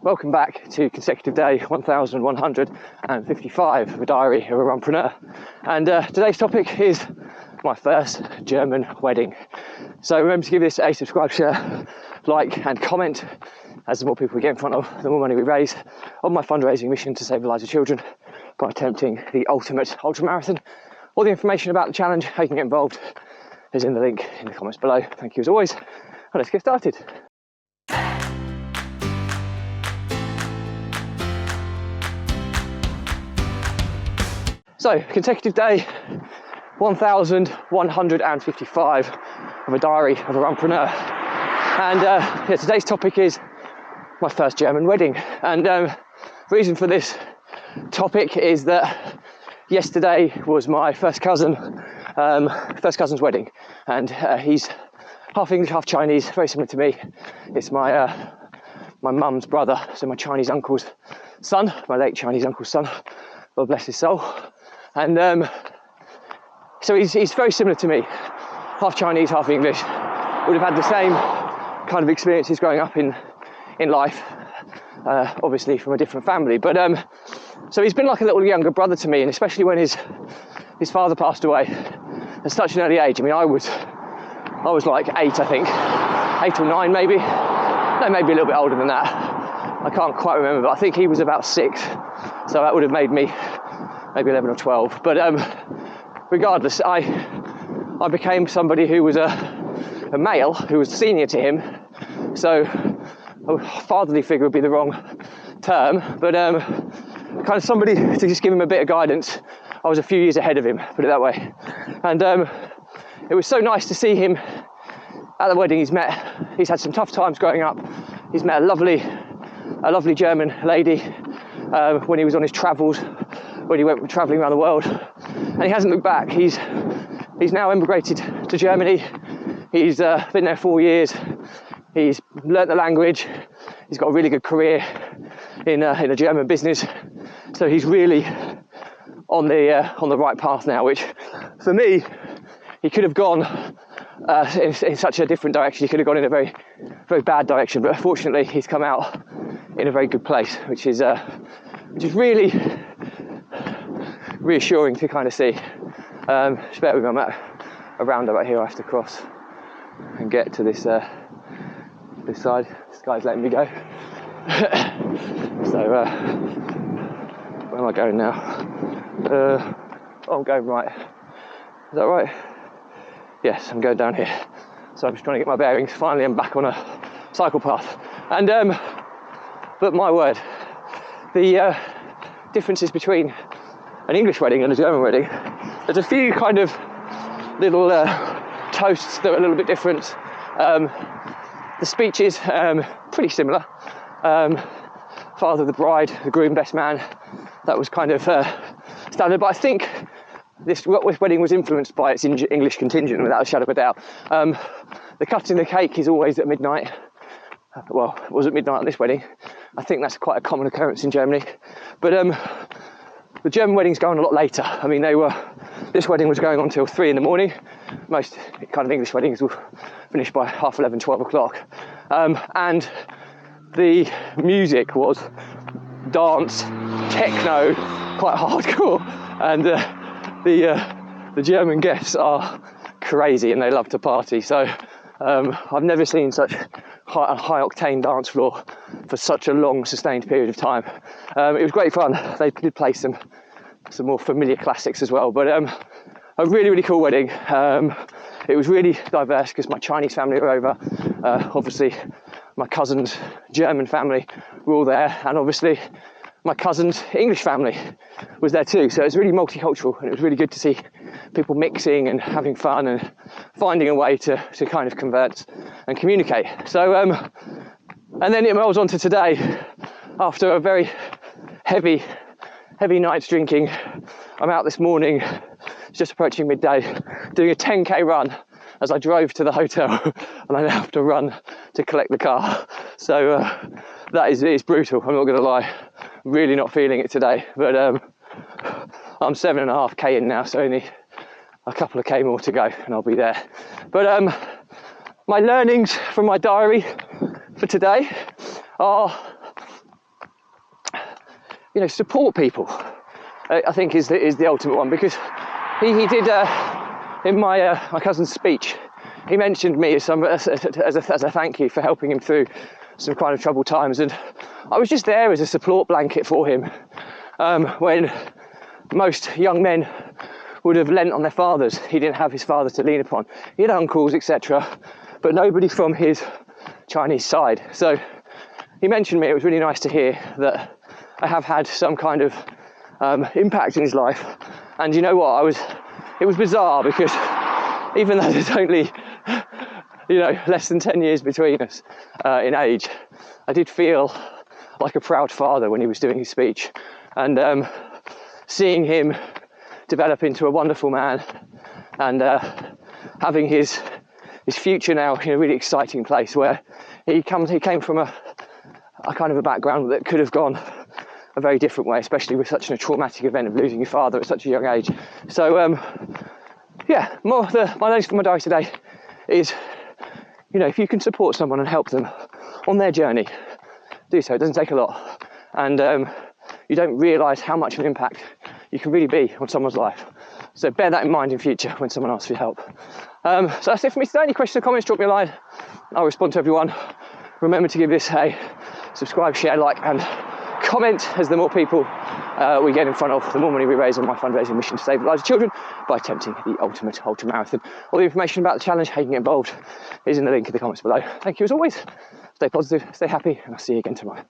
Welcome back to consecutive day 1155 of a diary of a Runpreneur. And today's topic is my first German wedding. So remember to give this a subscribe, share, like and comment, as the more people we get in front of, the more money we raise on my fundraising mission to save the lives of children by attempting the ultimate ultramarathon. All the information about the challenge, how you can get involved, is in the link in the comments below. Thank you as always, and let's get started. So, consecutive day 1155 of a diary of a Runpreneur. And today's topic is my first German wedding. And the reason for this topic is that yesterday was my first cousin's wedding. And he's half English, half Chinese, very similar to me. It's my mum's brother, so my Chinese uncle's son, my late Chinese uncle's son, God bless his soul. And so he's very similar to me, half Chinese, half English. Would have had the same kind of experiences growing up in life, obviously from a different family. But so he's been like a little younger brother to me, and especially when his father passed away at such an early age. I mean, I was like 8, I think, 8 or 9 maybe. No, maybe a little bit older than that. I can't quite remember, but I think he was about 6. So that would have made me maybe 11 or 12. But regardless, I became somebody who was a male, who was senior to him. So a fatherly figure would be the wrong term, but kind of somebody to just give him a bit of guidance. I was a few years ahead of him, put it that way. And it was so nice to see him at the wedding. He's had some tough times growing up. He's met a lovely German lady when he was on his travels, when he went travelling around the world, and he hasn't looked back. He's now emigrated to Germany. He's been there 4 years. He's learnt the language. He's got a really good career in a German business. So he's really on the right path now, which for me, he could have gone in such a different direction. He could have gone in a very, very bad direction, but fortunately he's come out in a very good place, which is really reassuring to kind of see. Just bear with me, I'm at a roundabout here. I have to cross and get to this side. This guy's letting me go. So where am I going now? I'm going right. Is that right? Yes, I'm going down here. So I'm just trying to get my bearings. Finally, I'm back on a cycle path. And but my word, the differences between an English wedding and a German wedding, there's a few kind of little toasts that are a little bit different. The speeches, pretty similar. Father of the bride, the groom, best man, that was kind of standard. But I think this wedding was influenced by its English contingent, without a shadow of a doubt. The cutting the cake is always at midnight. Well, it was at midnight on this wedding. I think that's quite a common occurrence in Germany. But the German weddings go on a lot later. I mean, this wedding was going on till 3 in the morning. Most kind of English weddings will finish by 11:30, 12 o'clock. And the music was dance, techno, quite hardcore. And the German guests are crazy and they love to party. So I've never seen such a high octane dance floor for such a long sustained period of time. It was great fun. They did play some more familiar classics as well, but a really, really cool wedding. It was really diverse because my Chinese family were over. Obviously my cousin's German family were all there, and obviously my cousin's English family was there too. So it was really multicultural, and it was really good to see people mixing and having fun and finding a way to kind of converse and communicate. So and then it rolls on to today. After a very heavy night's drinking, I'm out this morning, it's just approaching midday, doing a 10k run as I drove to the hotel, and I now have to run to collect the car. So that is brutal, I'm not going to lie. I'm really not feeling it today, but I'm 7.5k in now, so only a couple of k more to go and I'll be there. But my learnings from my diary for today are support people, I think is the ultimate one, because he did in my cousin's speech, he mentioned me as a thank you for helping him through some kind of troubled times, and I was just there as a support blanket for him when most young men would have lent on their fathers. He didn't have his father to lean upon. He had uncles, etc., but nobody from his Chinese side. So he mentioned me. It was really nice to hear that I have had some kind of impact in his life. And you know what? It was bizarre, because even though there's only less than 10 years between us in age, I did feel like a proud father when he was doing his speech, and seeing him develop into a wonderful man, and having his future now in a really exciting place, where he came from a kind of a background that could have gone a very different way, especially with such a traumatic event of losing your father at such a young age. So my notes for my diary today is, if you can support someone and help them on their journey, do so. It doesn't take a lot, and you don't realise how much of an impact you can really be on someone's life. So bear that in mind in future when someone asks for your help. So that's it for me today. Any questions or comments, drop me a line. I'll respond to everyone. Remember to give this a subscribe, share, like, and comment, as the more people we get in front of, the more money we raise on my fundraising mission to save the lives of children by attempting the ultimate ultra marathon. All the information about the challenge, how you can get involved, is in the link in the comments below. Thank you as always. Stay positive, stay happy, and I'll see you again tomorrow.